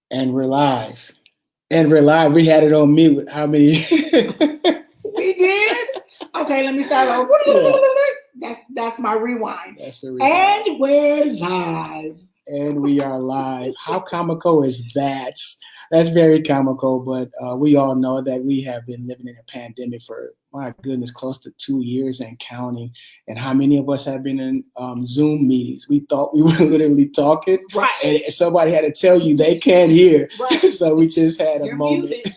And we're live. And we're live. We had it on mute. How many? We did? Okay, let me start over. Yeah, That's my rewind. that's a rewind. And we're live. And we are live. How comical is that? That's very comical, but we all know that we have been living in a pandemic for, my goodness, close to 2 years and counting. And how many of us have been in Zoom meetings? We thought we were literally talking, Right. and somebody had to tell you they can't hear. Right. So we just had a You're moment. muted.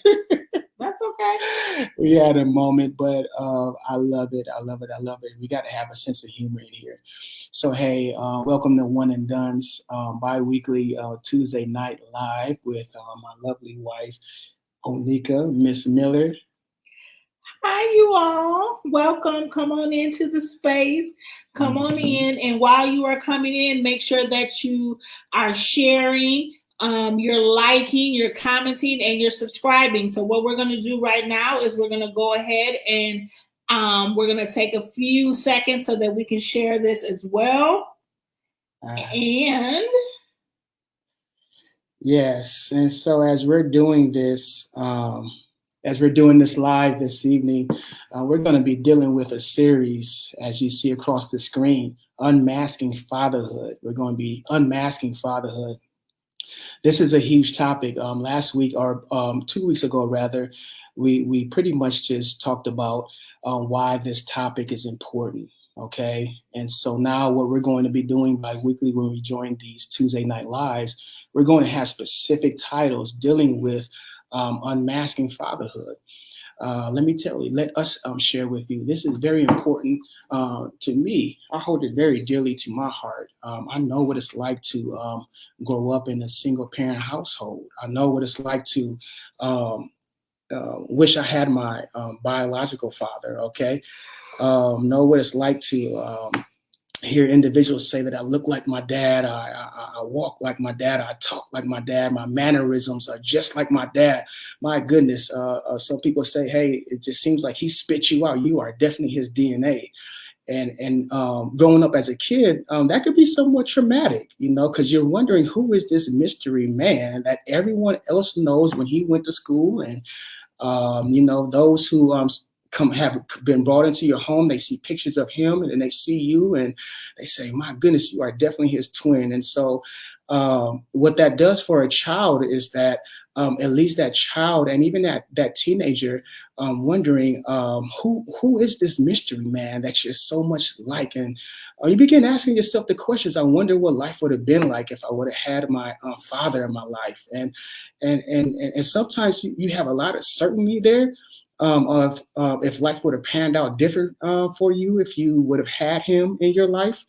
That's okay. We had a moment, but I love it. I love it. I love it. We got to have a sense of humor in here. So, hey, welcome to One and Done's bi-weekly Tuesday night live with my lovely wife, Onika, Miss Miller. Hi, you all. Welcome. Come on into the space. Come on in. And while you are coming in, make sure that you are sharing, you're liking, you're commenting, and you're subscribing. So, what we're going to do right now is we're going to go ahead and we're going to take a few seconds so that we can share this as well. And yes, and so as we're doing this, live this evening, we're going to be dealing with a series, as you see across the screen, Unmasking Fatherhood. We're going to be unmasking fatherhood. This is a huge topic. Last week, or 2 weeks ago, rather, we pretty much just talked about why this topic is important. Okay, and so now what we're going to be doing bi-weekly when we join these Tuesday night lives, we're going to have specific titles dealing with unmasking fatherhood. Let me tell you, let us share with you. This is very important to me. I hold it very dearly to my heart. I know what it's like to grow up in a single parent household. I know what it's like to wish I had my biological father, okay? Know what it's like to hear individuals say that I look like my dad, I walk like my dad, I talk like my dad, my mannerisms are just like my dad. My goodness, some people say, hey, it just seems like he spit you out. You are definitely his DNA. And growing up as a kid, that could be somewhat traumatic, because you're wondering who is this mystery man that everyone else knows when he went to school, and those who have been brought into your home, they see pictures of him and then they see you and they say, my goodness, you are definitely his twin. And so what that does for a child is that at least that child and even that teenager wondering who is this mystery man that you're so much like. And you begin asking yourself the questions. I wonder what life would have been like if I would have had my father in my life. And sometimes you have a lot of certainty there of if life would have panned out different for you if you would have had him in your life.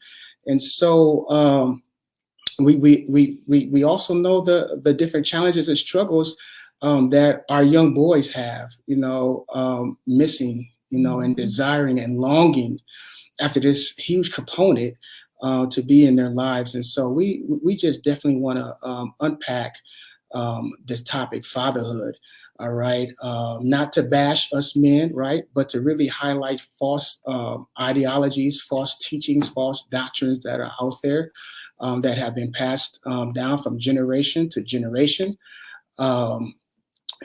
And so we also know the different challenges and struggles that our young boys have, missing, and desiring and longing after this huge component to be in their lives. And so we just definitely want to unpack this topic, fatherhood. All right, not to bash us men, right, but to really highlight false ideologies, false teachings, false doctrines that are out there that have been passed down from generation to generation. Um,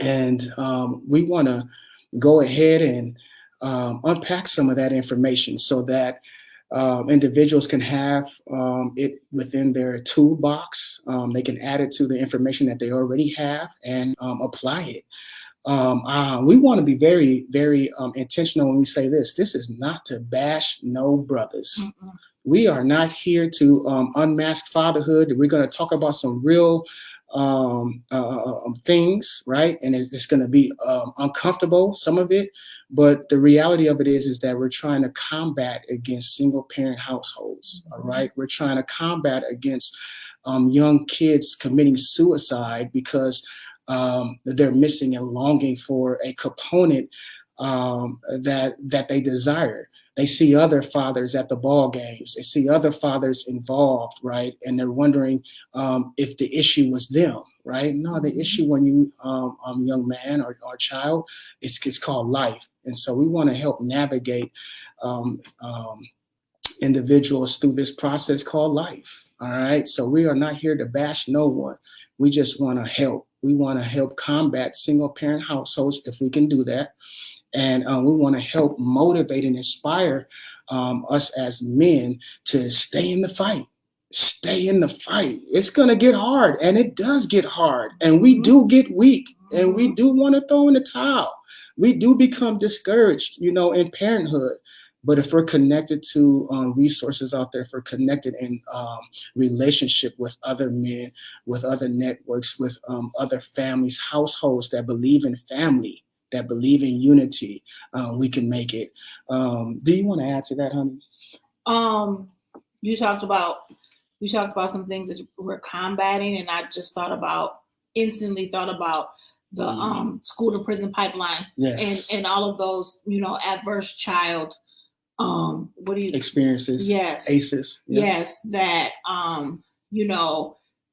and we want to go ahead and unpack some of that information so that individuals can have it within their toolbox. They can add it to the information that they already have and apply it. We want to be very, very intentional when we say this. This is not to bash no brothers. Mm-mm. We are not here to unmask fatherhood. We're going to talk about some real things, right? And it's going to be uncomfortable, some of it. But the reality of it is that we're trying to combat against single parent households, all right? We're trying to combat against young kids committing suicide because they're missing and longing for a component that they desire. They see other fathers at the ball games. They see other fathers involved, right? And they're wondering if the issue was them, right? No, the issue when you, young man or child, it's called life. And so we want to help navigate individuals through this process called life. All right. So we are not here to bash no one. We just want to help. We want to help combat single parent households if we can do that. And we want to help motivate and inspire us as men to stay in the fight. Stay in the fight. It's going to get hard, and it does get hard. And we do get weak, and we do want to throw in the towel. We do become discouraged, in parenthood. But if we're connected to resources out there, if we're connected in relationship with other men, with other networks, with other families, households that believe in family, that believe in unity, we can make it. Do you want to add to that, honey? You talked about some things that we're combating, and I just instantly thought about the school to prison pipeline, yes. and all of those, adverse child experiences, yes, ACEs, yes, that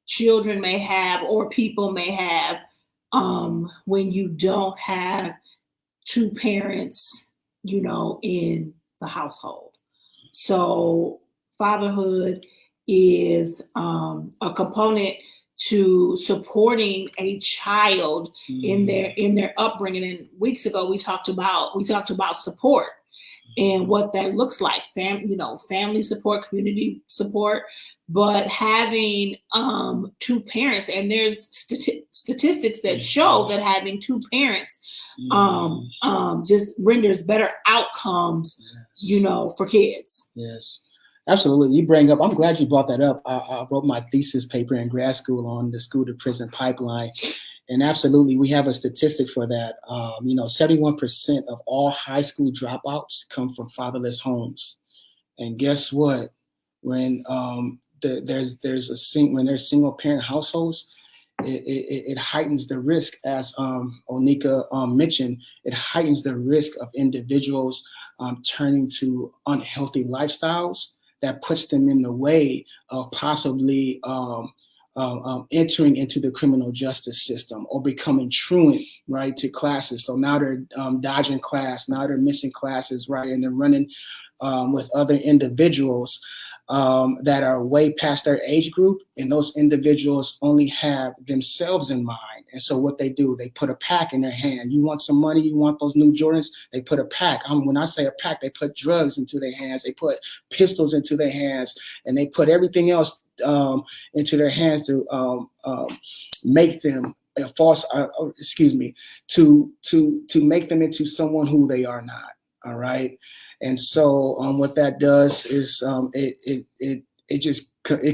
children may have or people may have when you don't have two parents, in the household. So fatherhood is a component to supporting a child in their upbringing. And weeks ago we talked about support and what that looks like. Family support, community support, but having two parents, and there's statistics that show that having two parents just renders better outcomes, for kids. Yes. Absolutely. I'm glad you brought that up. I wrote my thesis paper in grad school on the school to prison pipeline. And absolutely, we have a statistic for that. 71% of all high school dropouts come from fatherless homes. And guess what? When there's single parent households, it heightens the risk, as Onika mentioned. It heightens the risk of individuals turning to unhealthy lifestyles that puts them in the way of possibly entering into the criminal justice system or becoming truant, right, to classes. So now they're dodging class, now they're missing classes, right, and they're running with other individuals that are way past their age group, and those individuals only have themselves in mind. And so what they do, they put a pack in their hand. You want some money? You want those new Jordans? They put a pack. When I say a pack, they put drugs into their hands. They put pistols into their hands, and they put everything else into their hands to make them to make them into someone who they are not. All right. And so what that does is it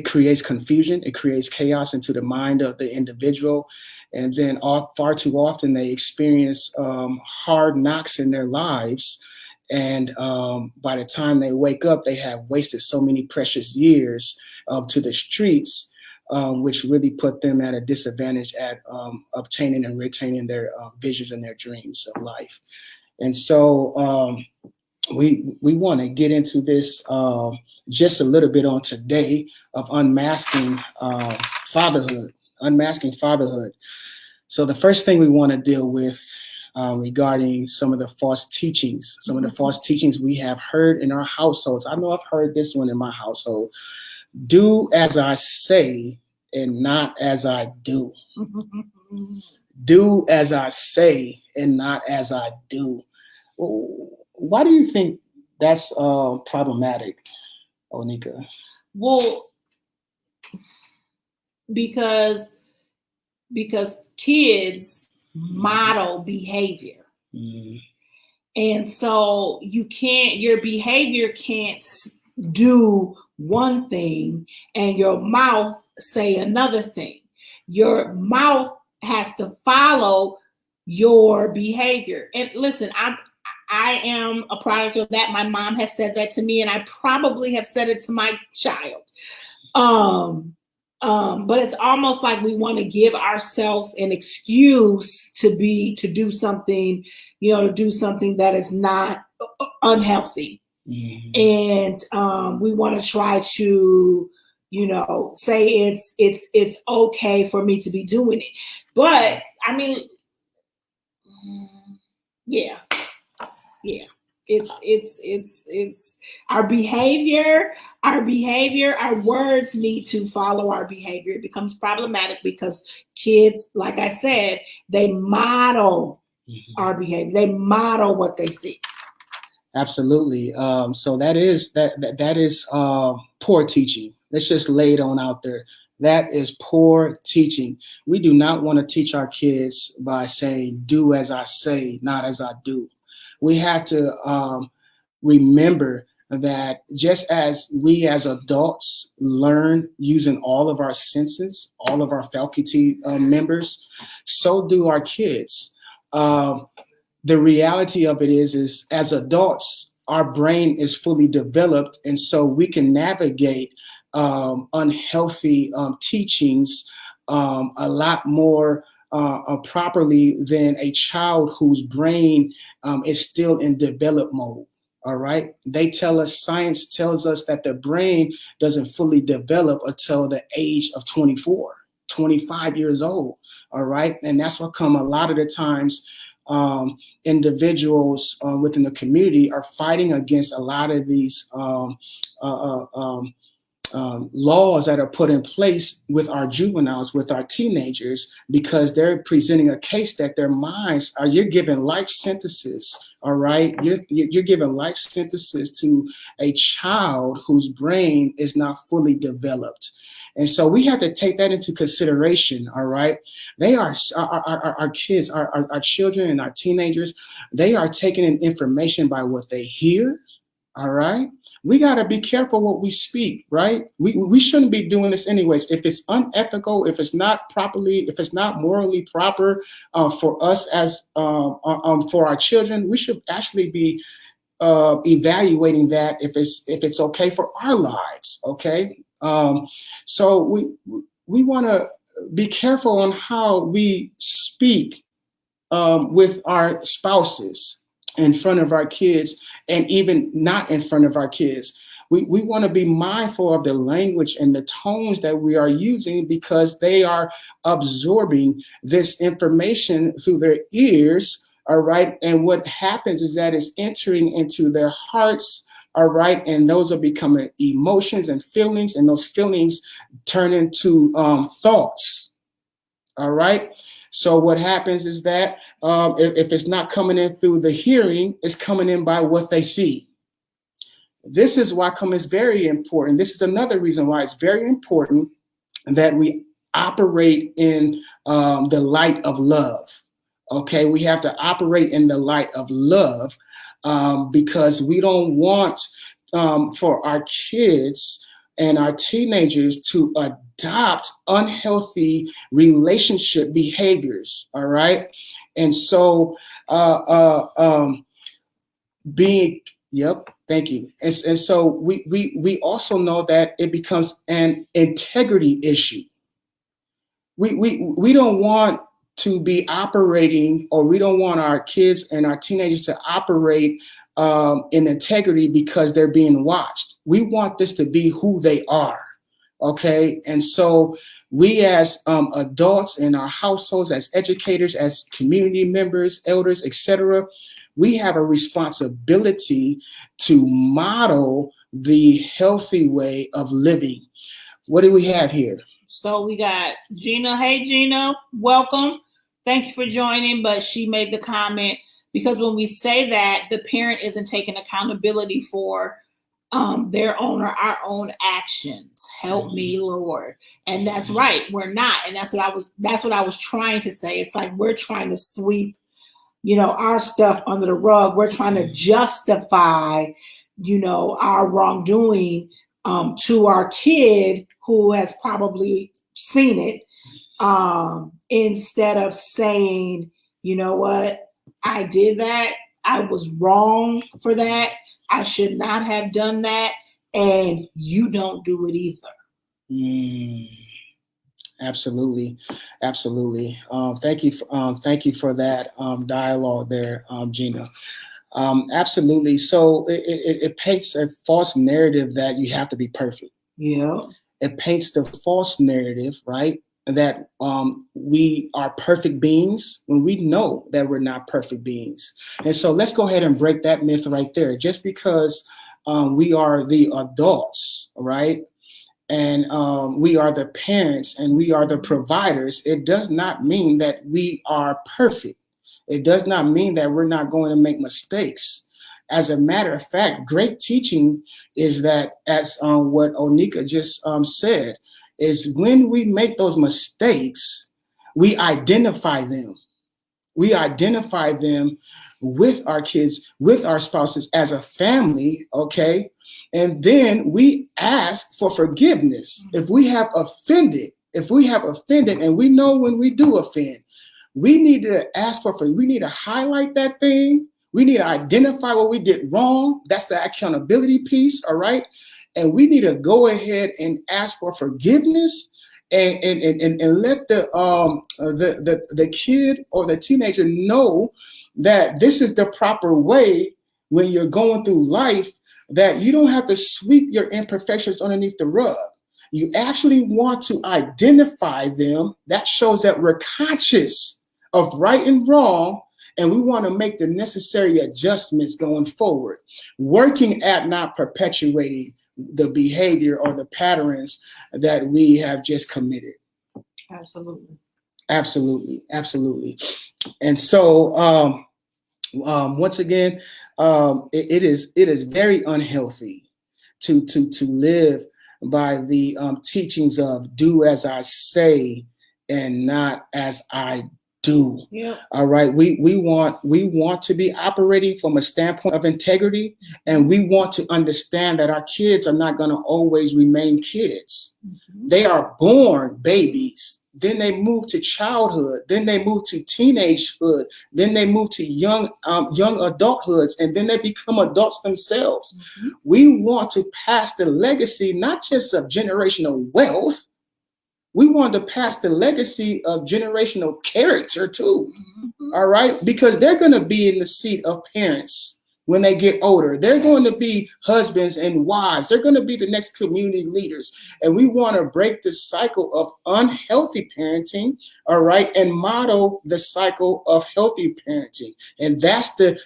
creates confusion. It creates chaos into the mind of the individual. And then far too often they experience hard knocks in their lives. And by the time they wake up, they have wasted so many precious years to the streets, which really put them at a disadvantage at obtaining and retaining their visions and their dreams of life. And so we want to get into this just a little bit on today of unmasking fatherhood. Unmasking fatherhood. So the first thing we want to deal with regarding some of the false teachings, we have heard in our households. I know I've heard this one in my household. Do as I say and not as I do. Do as I say and not as I do. Why do you think that's problematic, Onika? Well, because kids model behavior. And so your behavior can't do one thing and your mouth say another thing. Your mouth has to follow your behavior. And listen, I am a product of that. My mom has said that to me, and I probably have said it to my child. But it's almost like we want to give ourselves an excuse to do something, to do something that is not unhealthy. And we want to try to, say it's okay for me to be doing it. But I mean, yeah, It's our behavior, our words need to follow our behavior. It becomes problematic because kids, like I said, they model our behavior. They model what they see. Absolutely. So that is poor teaching. Let's just lay it on out there. That is poor teaching. We do not want to teach our kids by saying, "Do as I say, not as I do." We have to remember that just as we as adults learn using all of our senses, all of our faculty members, so do our kids. Um, the reality of it is as adults, our brain is fully developed, and so we can navigate unhealthy teachings a lot more properly than a child whose brain is still in develop mode. All right. They tell us, science tells us that the brain doesn't fully develop until the age of 24, 25 years old. All right. And that's what come a lot of the times individuals within the community are fighting against a lot of these uh, uh, um, laws that are put in place with our juveniles, with our teenagers, because they're presenting a case that their minds are, you're giving life sentences, all right? You're giving life sentences to a child whose brain is not fully developed. And so we have to take that into consideration, all right? They are, our kids, our children and our teenagers, they are taking in information by what they hear, all right? We got to be careful what we speak, right? We shouldn't be doing this anyways. If it's unethical, if it's not properly, if it's not morally proper for us as for our children, we should actually be evaluating that if it's okay for our lives. Okay, so we want to be careful on how we speak with our spouses, in front of our kids, and even not in front of our kids. We want to be mindful of the language and the tones that we are using, because they are absorbing this information through their ears, all right? And what happens is that it's entering into their hearts, all right? And those are becoming emotions and feelings, and those feelings turn into thoughts, all right? So what happens is that if it's not coming in through the hearing, it's coming in by what they see. This is why it's very important. This is another reason why it's very important that we operate in the light of love. Okay, we have to operate in the light of love because we don't want for our kids and our teenagers to adopt unhealthy relationship behaviors. All right, and so being yep, thank you. And so we also know that it becomes an integrity issue. We don't want to be operating, or we don't want our kids and our teenagers to operate in integrity because they're being watched. We want this to be who they are. Okay, and so we as adults in our households, as educators, as community members, elders, etc., we have a responsibility to model the healthy way of living. What do we have here? So we got Gina. Hey, Gina, welcome. Thank you for joining. But she made the comment, because when we say that, the parent isn't taking accountability for their own or our own actions. Help me, Lord. And that's right, we're not. And that's what I was trying to say. It's like we're trying to sweep, our stuff under the rug. We're trying to justify, our wrongdoing to our kid who has probably seen it, instead of saying, you know what, I did that. I was wrong for that. I should not have done that. And you don't do it either. Absolutely, absolutely. Thank you for that dialogue there, Gina. Absolutely. So it paints a false narrative that you have to be perfect. Yeah. It paints the false narrative, right, that we are perfect beings when we know that we're not perfect beings. And so let's go ahead and break that myth right there. Just because we are the adults, right? And we are the parents and we are the providers, it does not mean that we are perfect. It does not mean that we're not going to make mistakes. As a matter of fact, great teaching is that, as what Onika just said, is when we make those mistakes, we identify them. We identify them with our kids, with our spouses as a family, okay? And then we ask for forgiveness. If we have offended, and we know when we do offend, we need to ask for, we need to highlight that thing. We need to identify what we did wrong. That's the accountability piece, all right? And we need to go ahead and ask for forgiveness and let the kid or the teenager know that this is the proper way when you're going through life, that you don't have to sweep your imperfections underneath the rug. You actually want to identify them. That shows that we're conscious of right and wrong, and we want to make the necessary adjustments going forward, working at not perpetuating the behavior or the patterns that we have just committed. Absolutely. Absolutely. Absolutely. And so once again, it is very unhealthy to live by the teachings of do as I say and not as I do. Yep. All right. We want to be operating from a standpoint of integrity, and we want to understand that our kids are not going to always remain kids. Mm-hmm. They are born babies. Then they move to childhood. Then they move to teenagehood. Then they move to young adulthoods, and then they become adults themselves. Mm-hmm. We want to pass the legacy, not just of generational wealth. We want to pass the legacy of generational character too. Mm-hmm. All right, because they're going to be in the seat of parents when they get older. They're going to be husbands and wives. They're going to be the next community leaders. And we want to break the cycle of unhealthy parenting, all right, and model the cycle of healthy parenting. And that's the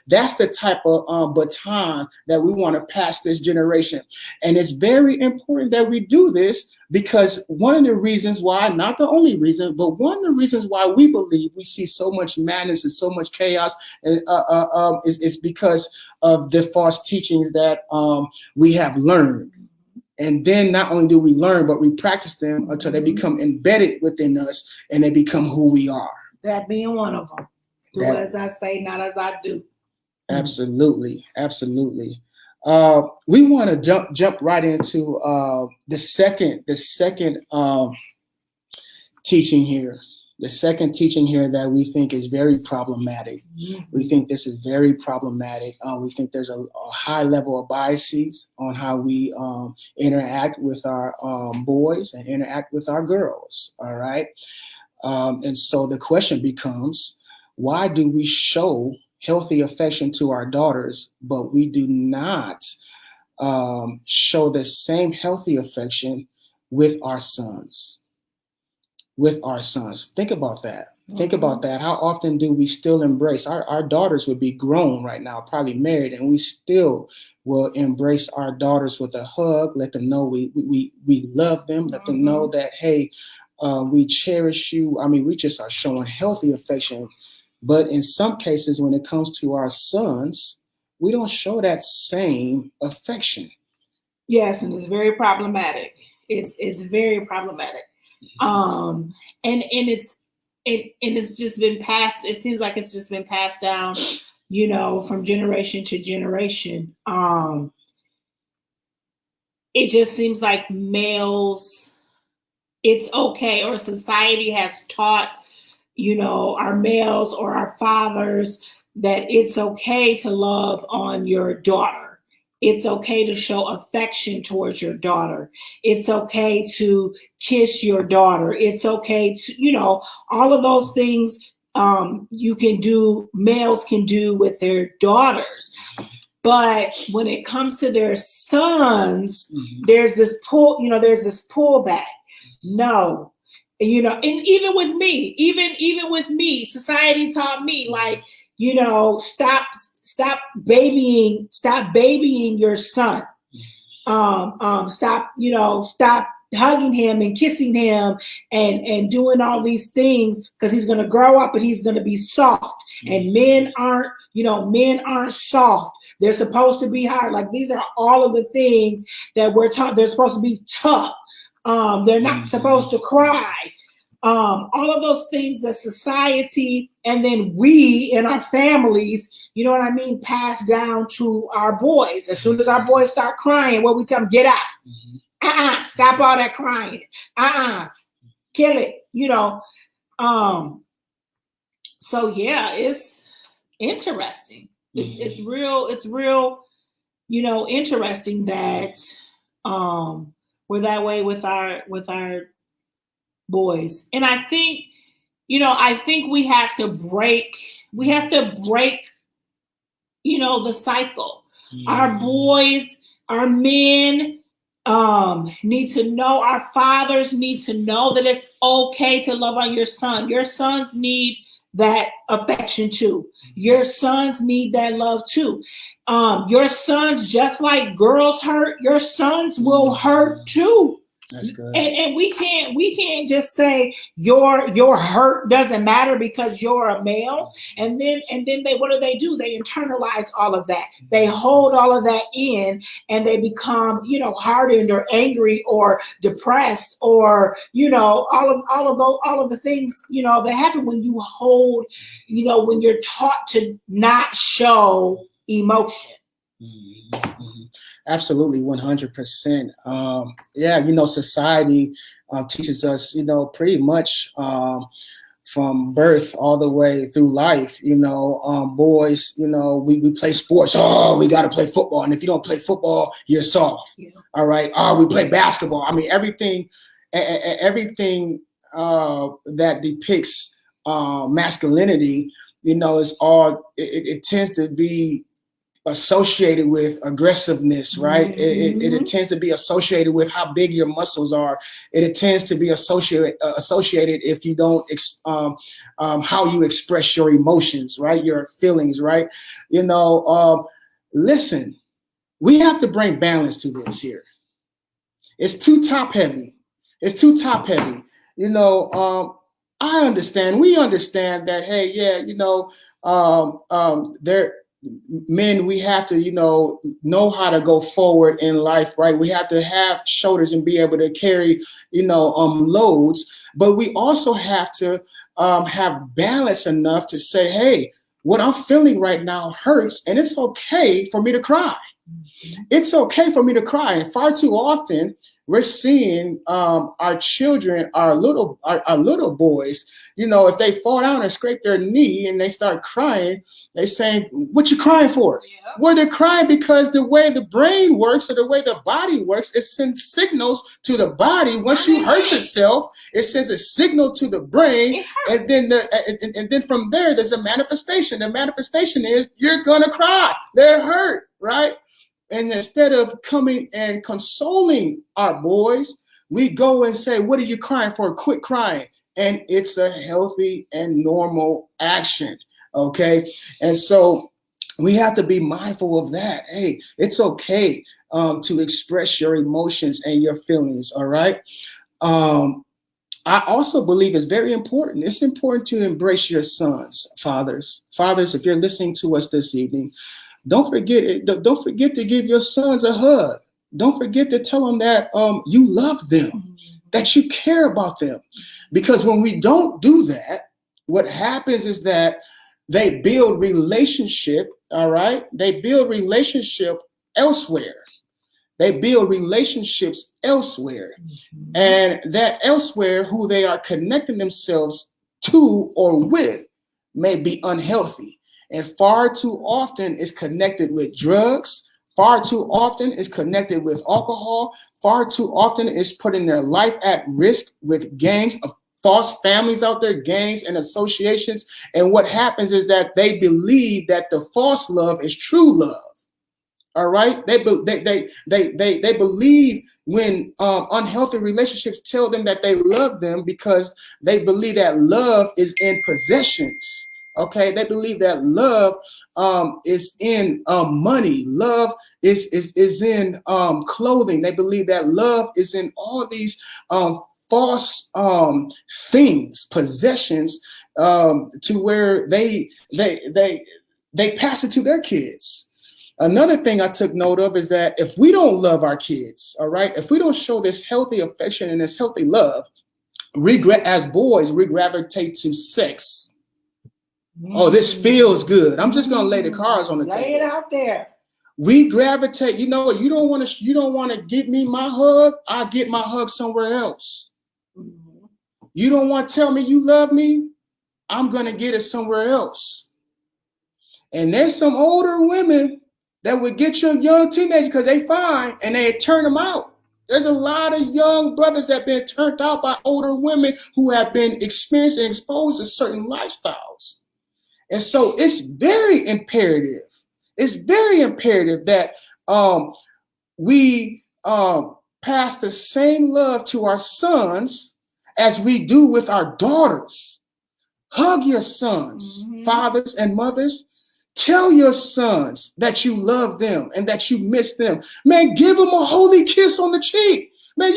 type of baton that we want to pass this generation. And it's very important that we do this, because one of the reasons why, not the only reason, but one of the reasons why we believe we see so much madness and so much chaos is because of the false teachings that we have learned. And then not only do we learn, but we practice them until they become embedded within us and they become who we are. That being one of them. Do as I say, not as I do. Absolutely. Absolutely. We want to jump right into the second teaching here. The second teaching here that we think is very problematic. Mm-hmm. We think this is very problematic. We think there's a high level of biases on how we interact with our boys and interact with our girls. All right. And so the question becomes, why do we show healthy affection to our daughters, but we do not show the same healthy affection with our sons? Think about that. Mm-hmm. Think about that. How often do we still embrace our daughters? Would be grown right now, probably married, and we still will embrace our daughters with a hug, let them know we love them, let them know that, hey, we cherish you. I mean, we just are showing healthy affection. But in some cases, when it comes to our sons, we don't show that same affection. Yes, and it's very problematic. It's very problematic. And it's just been passed. It seems like it's just been passed down, from generation to generation. It just seems like males, it's okay, or society has taught, our males or our fathers that it's okay to love on your daughter. It's okay to show affection towards your daughter. It's okay to kiss your daughter. It's okay to, all of those things you can do, males can do with their daughters. But when it comes to their sons, there's this pullback. No, And even with me, society taught me, like, stop babying your son. Stop hugging him and kissing him and doing all these things, because he's going to grow up and he's going to be soft. And men aren't soft. They're supposed to be hard. Like, these are all of the things that we're taught. They're supposed to be tough. They're not supposed to cry. All of those things that society, and then we in our families, you know what I mean, pass down to our boys. As soon as our boys start crying, what we tell them, get out. Stop all that crying. Kill it. So yeah, it's interesting. It's real, interesting that we're that way with our boys. And I think we have to break the cycle. Our boys, our men need to know, our fathers need to know that it's okay to love on your son. Your sons need that affection too. Your sons need that love too. Your sons, just like girls hurt, your sons will hurt too. That's good. And we can't just say your hurt doesn't matter because you're a male. And then they, what do? They internalize all of that. They hold all of that in, and they become, hardened or angry or depressed, or all of the things that happen when you hold, when you're taught to not show emotion. Absolutely, 100%. Society teaches us, pretty much from birth all the way through life. Boys, we play sports. Oh, we got to play football, and if you don't play football, you're soft. Yeah. All right. Oh, we play basketball. I mean, everything that depicts masculinity, is all. It tends to be associated with aggressiveness, right? It tends to be associated with how big your muscles are. It tends to be associated if you don't how you express your emotions, right? Your feelings, right? Listen, we have to bring balance to this here. It's too top heavy. I understand. We understand that. Hey, men, we have to, know how to go forward in life, right? We have to have shoulders and be able to carry, loads. But we also have to have balance enough to say, hey, what I'm feeling right now hurts, and it's okay for me to cry. It's okay for me to cry. And far too often, we're seeing our children, our little boys, if they fall down and scrape their knee and they start crying, they saying, what you crying for? Yeah. Well, they're crying because the way the brain works, or the way the body works, it sends signals to the body. Once you hurt yourself, it sends a signal to the brain, and then from there, there's a manifestation. The manifestation is you're gonna cry. They're hurt, right? And instead of coming and consoling our boys, we go and say, what are you crying for? Quit crying. And it's a healthy and normal action. Okay. And so we have to be mindful of that. Hey, it's okay to express your emotions and your feelings. All right. I also believe it's very important. It's important to embrace your sons, fathers. Fathers, if you're listening to us this evening, don't forget it. Don't forget to give your sons a hug. Don't forget to tell them that you love them, that you care about them. Because when we don't do that, what happens is that they build relationship, all right? They build relationship elsewhere. They build relationships elsewhere. And that elsewhere, who they are connecting themselves to or with, may be unhealthy. And far too often is connected with drugs. Far too often is connected with alcohol. Far too often is putting their life at risk with gangs of false families out there, gangs and associations. And what happens is that they believe that the false love is true love. All right, they believe when unhealthy relationships tell them that they love them because they believe that love is in possessions. Okay, they believe that love is in money. Love is in clothing. They believe that love is in all these false things, possessions, to where they pass it to their kids. Another thing I took note of is that if we don't love our kids, all right, if we don't show this healthy affection and this healthy love, as boys, we gravitate to sex. Oh, this feels good. I'm just gonna lay the cards on the table. Lay it out there. We gravitate. You know what? You don't want to give me my hug. I get my hug somewhere else. Mm-hmm. You don't want to tell me you love me. I'm gonna get it somewhere else. And there's some older women that would get your young teenager because they fine and they turn them out. There's a lot of young brothers that have been turned out by older women who have been experienced and exposed to certain lifestyles. And so it's very imperative. It's very imperative that we pass the same love to our sons as we do with our daughters. Hug your sons, fathers and mothers. Tell your sons that you love them and that you miss them. Man, give them a holy kiss on the cheek. Man,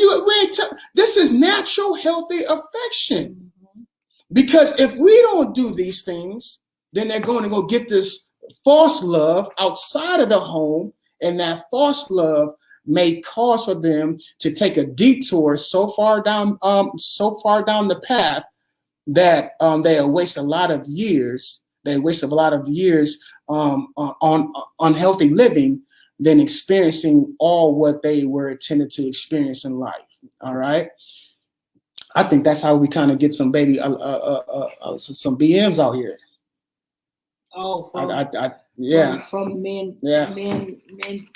this is natural, healthy affection. Because if we don't do these things, then they're going to go get this false love outside of the home, and that false love may cause for them to take a detour so far down the path that they waste a lot of years. They waste a lot of years on unhealthy living than experiencing all what they were intended to experience in life. All right. I think that's how we kind of get some some BMs out here. Oh, from men, men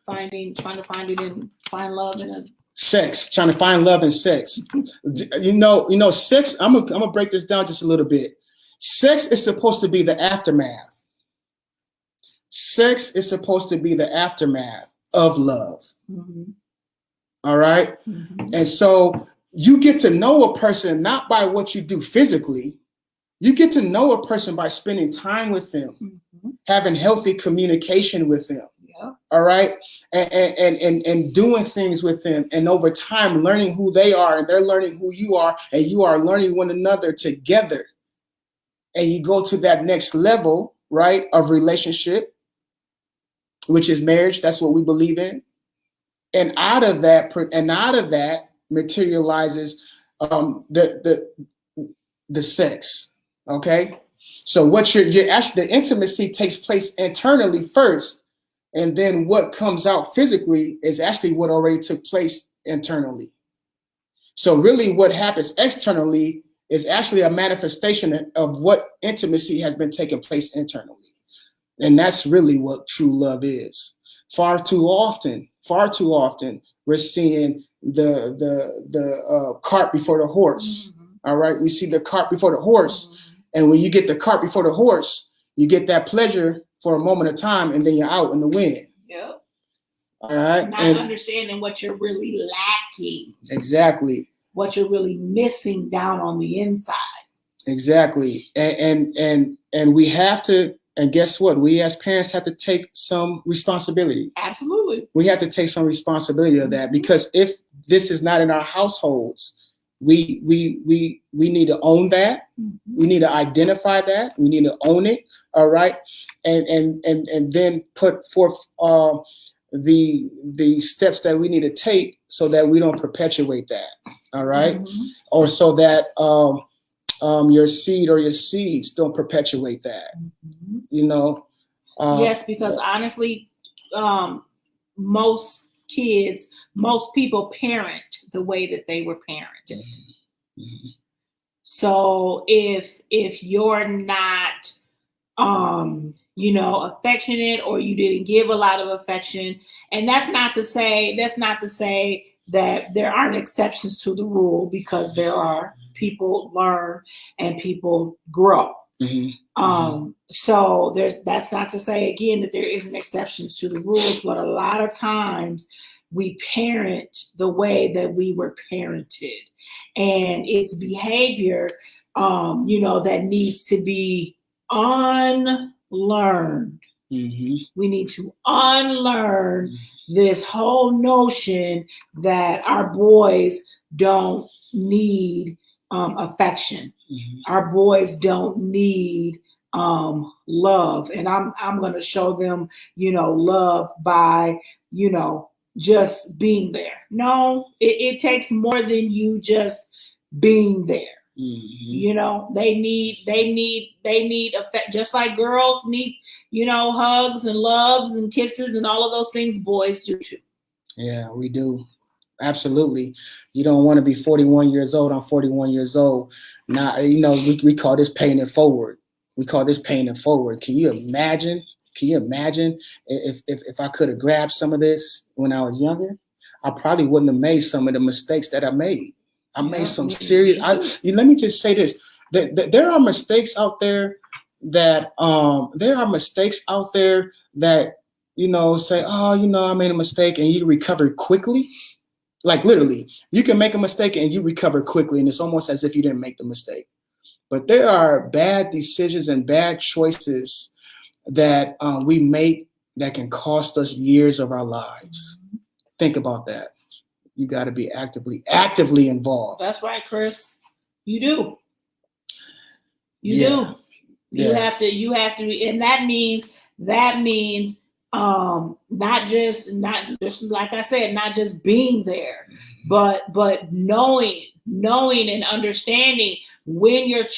trying to find love in a sex, trying to find love in sex. You know, sex. I'm gonna break this down just a little bit. Sex is supposed to be the aftermath. Sex is supposed to be the aftermath of love. Mm-hmm. All right. Mm-hmm. And so you get to know a person not by what you do physically. You get to know a person by spending time with them, mm-hmm. having healthy communication with them. Yeah. All right. And doing things with them. And over time, learning who they are and they're learning who you are, and you are learning one another together. And you go to that next level, right, of relationship, which is marriage. That's what we believe in. And out of that materializes the sex. Okay. So what you're actually, the intimacy takes place internally first, and then what comes out physically is actually what already took place internally. So really what happens externally is actually a manifestation of what intimacy has been taking place internally. And that's really what true love is. Far too often, we're seeing the cart before the horse. Mm-hmm. All right. We see the cart before the horse. Mm-hmm. And when you get the cart before the horse, you get that pleasure for a moment of time, and then you're out in the wind. Yep. All right. Not understanding what you're really lacking. Exactly. What you're really missing down on the inside. Exactly. And we have to, and guess what? We as parents have to take some responsibility. Absolutely. We have to take some responsibility of that, because if this is not in our households, we need to own that. Mm-hmm. We need to identify that. We need to own it. All right. And then put forth the steps that we need to take so that we don't perpetuate that. All right. Mm-hmm. Or so that your seed or your seeds don't perpetuate that. Mm-hmm. You know. Yes, because honestly, most people parent the way that they were parented. Mm-hmm. So if you're not affectionate, or you didn't give a lot of affection, and that's not to say that there aren't exceptions to the rule, because there are. People learn and people grow. So that's not to say again that there isn't exceptions to the rules, but a lot of times we parent the way that we were parented, and it's behavior, that needs to be unlearned. We need to unlearn this whole notion that our boys don't need affection. Our boys don't need love, and I'm going to show them, love by, just being there. No, it takes more than you just being there. They need affect, just like girls need, hugs and loves and kisses and all of those things. Boys do too. Yeah, we do. Absolutely. You don't want to be 41 years old. I'm 41 years old. Now, we call this paying it forward. Can you imagine? If I could have grabbed some of this when I was younger? I probably wouldn't have made some of the mistakes that I made. I made some serious. Let me just say this: there are mistakes out there that say, I made a mistake, and you recover quickly. Like literally, you can make a mistake and you recover quickly, and it's almost as if you didn't make the mistake. But there are bad decisions and bad choices that we make that can cost us years of our lives. Think about that. You got to be actively involved. That's right, Chris. You do. You do. You have to be, and that means not just like I said, not just being there, but knowing and understanding when your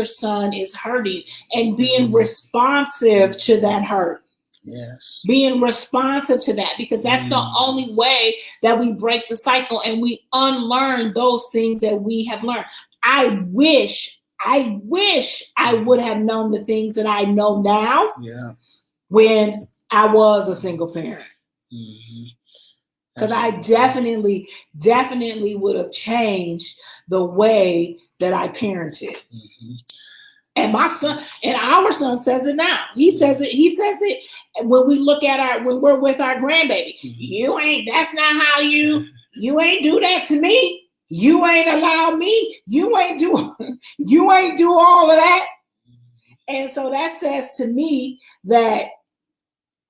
son is hurting and being responsive to that hurt. Yes. Being responsive to that, because that's the only way that we break the cycle and we unlearn those things that we have learned. I wish I would have known the things that I know now. Yeah. When I was a single parent. Because I definitely would have changed the way that I parented. And my son, and our son says it now. He says it when we look at when we're with our grandbaby. That's not how you ain't do that to me. You ain't allow me. You ain't do all of that. And so that says to me that,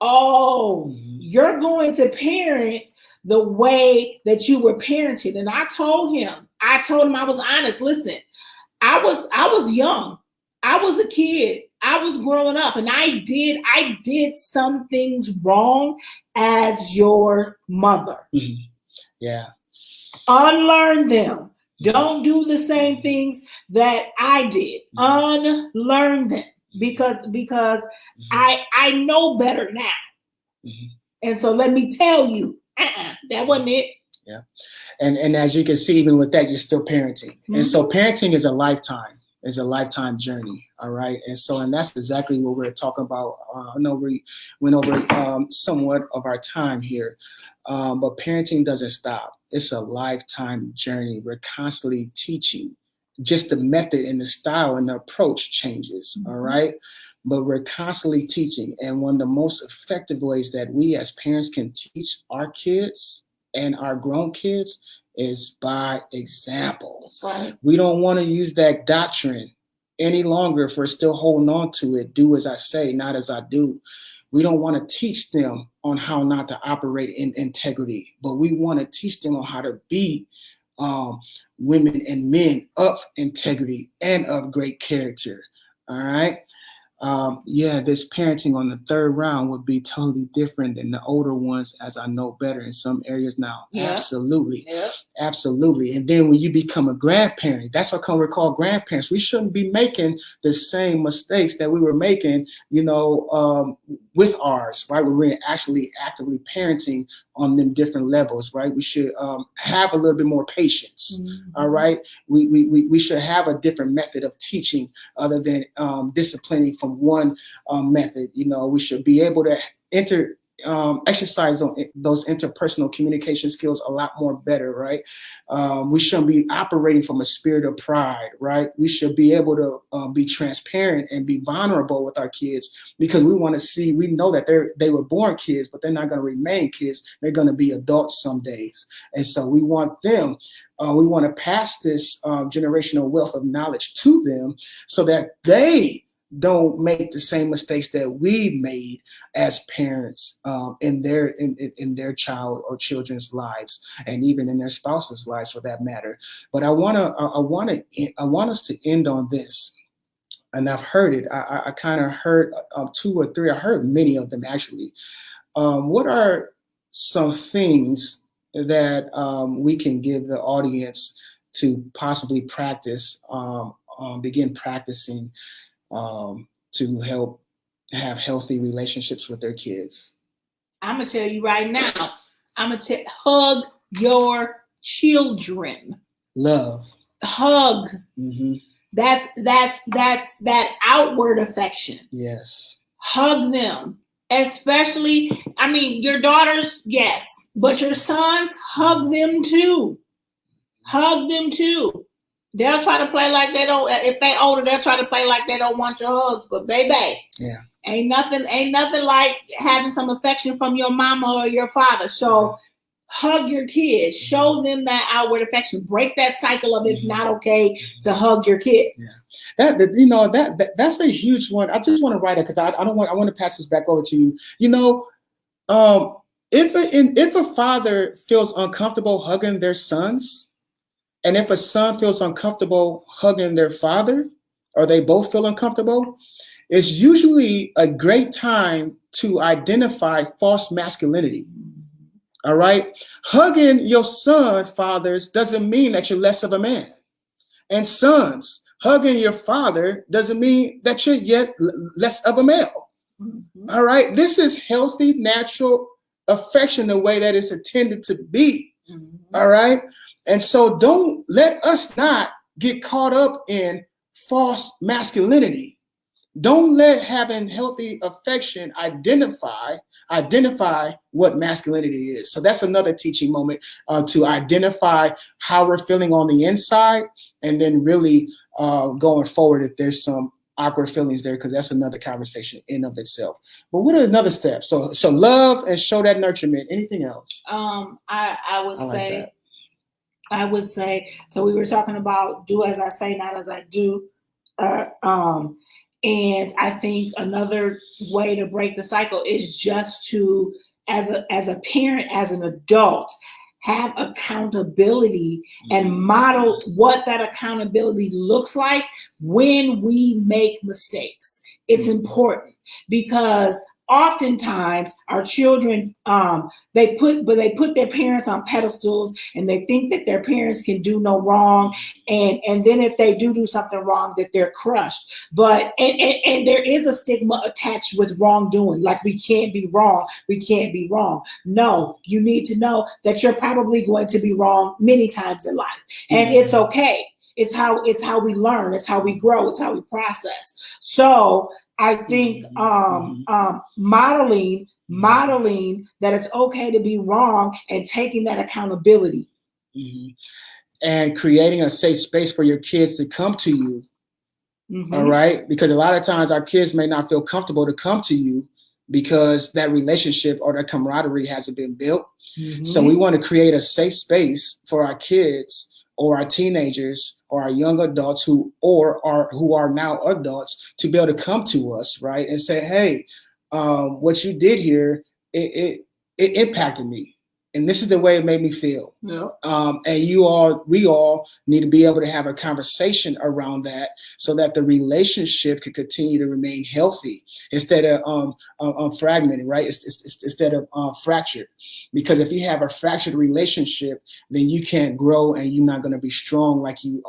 you're going to parent the way that you were parented. And I told him I was honest. Listen, I was young. I was a kid. I was growing up, and I did some things wrong as your mother. Yeah. Unlearn them. Don't do the same things that I did. Unlearn them because I know better now. And so let me tell you, that wasn't it. Yeah. And as you can see, even with that, you're still parenting. And so parenting is a lifetime journey. All right. And that's exactly what we're talking about. I know we went over somewhat of our time here, but parenting doesn't stop. It's a lifetime journey. We're constantly teaching. Just the method and the style and the approach changes. All right. But we're constantly teaching. And one of the most effective ways that we as parents can teach our kids and our grown kids is by example. That's right. We don't want to use that doctrine any longer if we're still holding on to it. Do as I say, not as I do. We don't want to teach them on how not to operate in integrity, but we want to teach them on how to be women and men of integrity and of great character. All right. This parenting on the third round would be totally different than the older ones, as I know better in some areas now. Yeah. Absolutely. Yeah. Absolutely. And then when you become a grandparent, that's what we're called grandparents. We shouldn't be making the same mistakes that we were making, with ours, right? We're actually actively parenting on them different levels, right? We should have a little bit more patience. All right. We should have a different method of teaching other than disciplining from one method. We should be able to exercise those interpersonal communication skills a lot more better, right? We shouldn't be operating from a spirit of pride, right? We should be able to be transparent and be vulnerable with our kids, because we want to see, we know that they were born kids, but they're not going to remain kids. They're going to be adults some days. And so we want them, we want to pass this generational wealth of knowledge to them so that they don't make the same mistakes that we made as parents in their child or children's lives, and even in their spouses' lives for that matter. But I want us to end on this, and I've heard it. I kind of heard two or three. I heard many of them actually. What are some things that we can give the audience to possibly practice, begin practicing, to help have healthy relationships with their kids? I'm gonna tell you right now. Hug your children. Love. Hug. Mm-hmm. That's that outward affection. Yes. Hug them. Especially, I mean, your daughters, yes, but your sons, hug them too. Hug them too. They'll try to play like they don't. If they older, they'll try to play like they don't want your hugs. But baby, yeah, ain't nothing like having some affection from your mama or your father. So hug your kids. Show them that outward affection. Break that cycle of it's not okay to hug your kids. Yeah. That's a huge one. I just want to write it because I want to pass this back over to you. If a father feels uncomfortable hugging their sons, and if a son feels uncomfortable hugging their father, or they both feel uncomfortable, it's usually a great time to identify false masculinity. All right? Hugging your son, fathers, doesn't mean that you're less of a man. And sons, hugging your father doesn't mean that you're yet less of a male. Mm-hmm. All right? This is healthy, natural affection the way that it's intended to be. Mm-hmm. All right? And so don't let us not get caught up in false masculinity. Don't let having healthy affection identify what masculinity is. So that's another teaching moment, to identify how we're feeling on the inside, and then really going forward if there's some awkward feelings there, because that's another conversation in of itself. But what are another step? So love and show that nurturement. Anything else? I would say, so we were talking about do as I say, not as I do. And I think another way to break the cycle is just to, as a parent, as an adult, have accountability and model what that accountability looks like when we make mistakes. It's important because oftentimes our children, they put their parents on pedestals, and they think that their parents can do no wrong, and then if they do something wrong, that they're crushed. But and there is a stigma attached with wrongdoing, like we can't be wrong. No, you need to know that you're probably going to be wrong many times in life, and it's okay. It's how we learn. It's how we grow. It's how we process. So I think modeling that it's okay to be wrong and taking that accountability. Mm-hmm. And creating a safe space for your kids to come to you. Mm-hmm. All right? Because a lot of times our kids may not feel comfortable to come to you because that relationship or that camaraderie hasn't been built. Mm-hmm. So we want to create a safe space for our kids or our teenagers or our young adults who are now adults to be able to come to us, right, and say, hey, what you did here, it impacted me. And this is the way it made me feel. Yeah. And we all need to be able to have a conversation around that so that the relationship can continue to remain healthy instead of fragmented, right? Instead of fractured. Because if you have a fractured relationship, then you can't grow and you're not going to be strong like you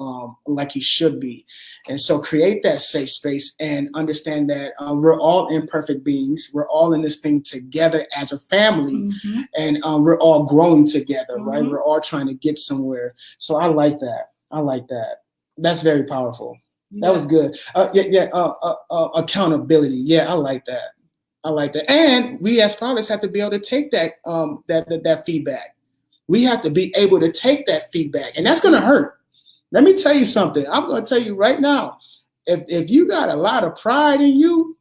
should be. And so create that safe space and understand that we're all imperfect beings. We're all in this thing together as a family, mm-hmm. and we're all growing together, mm-hmm. right? We're all trying to get somewhere. So I like that. That's very powerful. Yeah. That was good. Accountability. Yeah, I like that. I like that. And we as fathers have to be able to take that that feedback. We have to be able to take that feedback, and that's going to hurt. Let me tell you something. I'm going to tell you right now. If you got a lot of pride in you,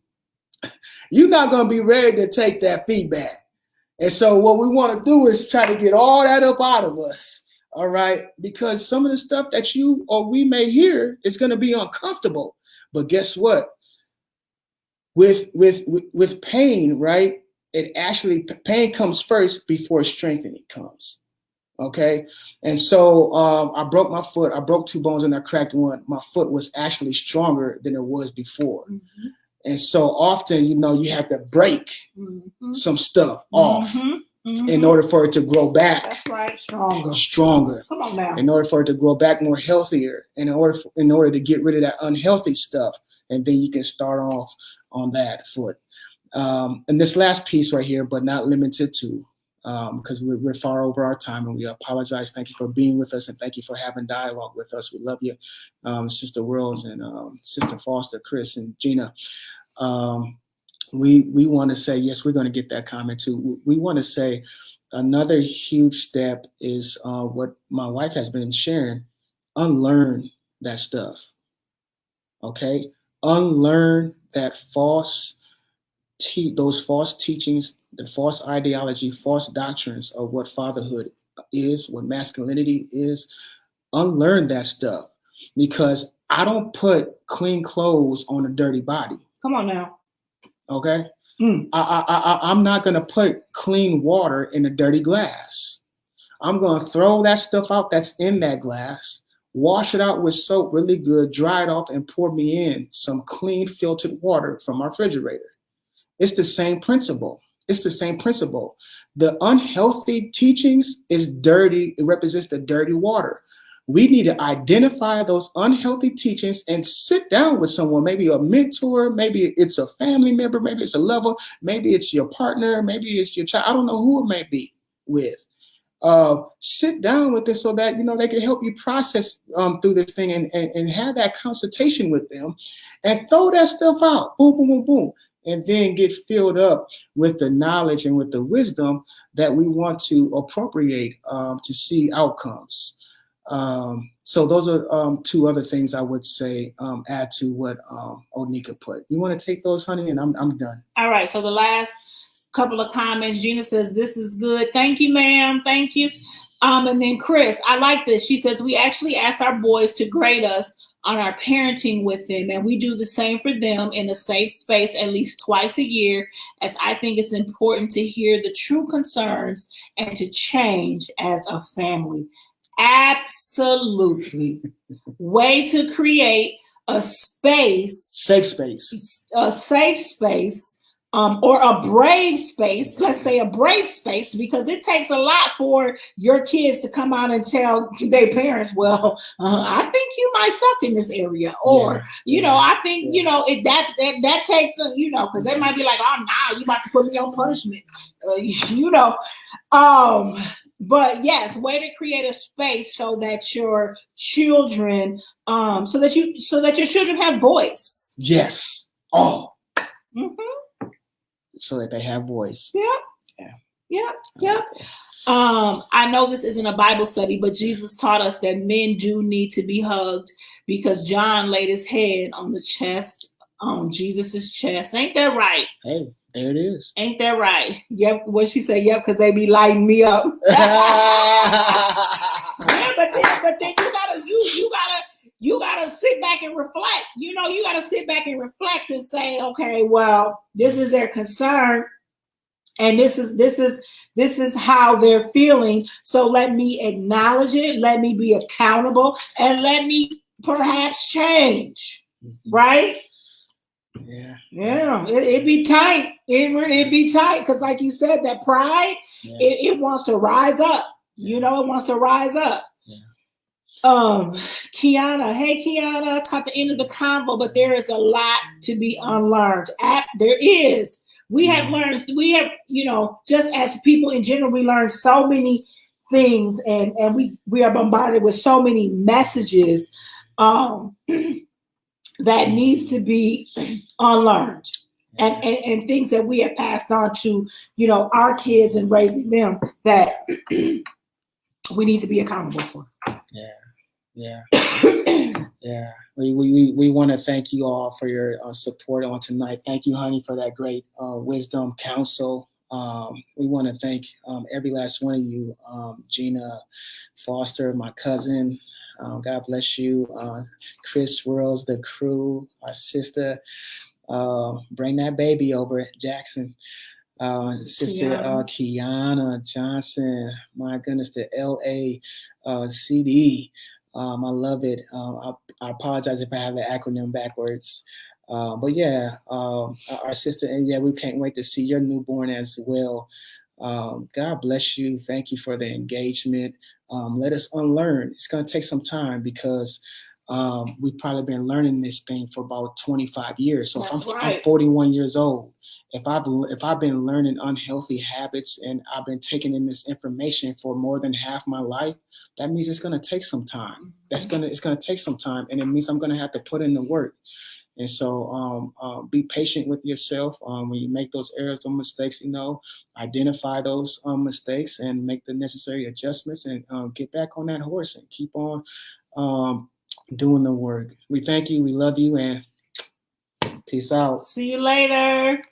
you're not going to be ready to take that feedback. And so what we want to do is try to get all that up out of us. All right. Because some of the stuff that you or we may hear is going to be uncomfortable. But guess what? With pain, right? It actually, pain comes first before strengthening comes. Okay. And so I broke my foot. I broke 2 bones and I cracked one. My foot was actually stronger than it was before. Mm-hmm. And so often, you have to break some stuff off in order for it to grow back. That's right. Stronger. Come on now. In order for it to grow back more healthier, and in order to get rid of that unhealthy stuff. And then you can start off on that foot. And this last piece right here, but not limited to, because we're far over our time, and we apologize. Thank you for being with us, and thank you for having dialogue with us. We love you, Sister Wills and Sister Foster, Chris and Gina. We want to say, yes, we're going to get that comment too. We want to say another huge step is what my wife has been sharing. Unlearn that stuff. Okay, unlearn that those false teachings, the false ideology, false doctrines of what fatherhood is, what masculinity is. Unlearn that stuff, because I don't put clean clothes on a dirty body. Come on now. Okay. I'm not going to put clean water in a dirty glass. I'm going to throw that stuff out that's in that glass, wash it out with soap really good, dry it off, and pour me in some clean filtered water from our refrigerator. It's the same principle. It's the same principle. The unhealthy teachings is dirty. It represents the dirty water. We need to identify those unhealthy teachings and sit down with someone, maybe a mentor, maybe it's a family member, maybe it's a lover, maybe it's your partner, maybe it's your child. I don't know who it may be with. Sit down with them so that, they can help you process through this thing and have that consultation with them and throw that stuff out. Boom, boom, boom, boom. And then get filled up with the knowledge and with the wisdom that we want to appropriate to see outcomes. So those are 2 other things I would say add to what Onika put. You want to take those, honey, and I'm done. All right. So the last couple of comments, Gina says, this is good. Thank you, ma'am. Thank you. And then Chris, I like this. She says, we actually ask our boys to grade us on our parenting with them, and we do the same for them in a safe space at least twice a year, as I think it's important to hear the true concerns and to change as a family. Absolutely. Way to create a space. Safe space. A safe space. Or a brave space, let's say a brave space, because it takes a lot for your kids to come out and tell their parents, well, I think you might suck in this area. Or, I think, that takes, because they might be like, oh, nah, you about to put me on punishment, But yes, way to create a space so that your children, so that your children have voice. Yes. Oh. Mm-hmm. So that they have voice. Yeah. I know this isn't a Bible study, but Jesus taught us that men do need to be hugged, because John laid his head on the chest, on Jesus's chest. Ain't that right? Hey, there it is. Ain't that right? Yep. What she said? Yep, because they be lighting me up. Yeah, but then you gotta sit back and reflect. You gotta sit back and reflect and say, okay, well, this is their concern, and this is how they're feeling. So let me acknowledge it. Let me be accountable, and let me perhaps change. Mm-hmm. Right? Yeah. It be tight. It be tight, because, like you said, that pride, it wants to rise up. It wants to rise up. Kiana, hey Kiana, caught the end of the convo, but there is a lot to be unlearned. There is. We have learned, just as people in general, we learn so many things, and we are bombarded with so many messages that needs to be unlearned. and things that we have passed on to, our kids and raising them that we need to be accountable for. Yeah. Yeah. We want to thank you all for your support on tonight. Thank you, honey, for that great wisdom, counsel. We want to thank every last one of you, Gina Foster, my cousin. God bless you. Chris Worlds, the crew, our sister. Bring that baby over, Jackson. Sister Kiana Johnson. My goodness, the LA CD. I love it. I apologize if I have the acronym backwards. But yeah, our sister, and yeah, we can't wait to see your newborn as well. God bless you. Thank you for the engagement. Let us unlearn. It's going to take some time because we've probably been learning this thing for about 25 years. So I'm 41 years old. If I've been learning unhealthy habits and I've been taking in this information for more than half my life, that means it's going to take some time. It's going to take some time, and it means I'm going to have to put in the work. And so be patient with yourself when you make those errors or mistakes. Identify those mistakes and make the necessary adjustments and get back on that horse and keep on doing the work. We thank you. We love you, and peace out. See you later.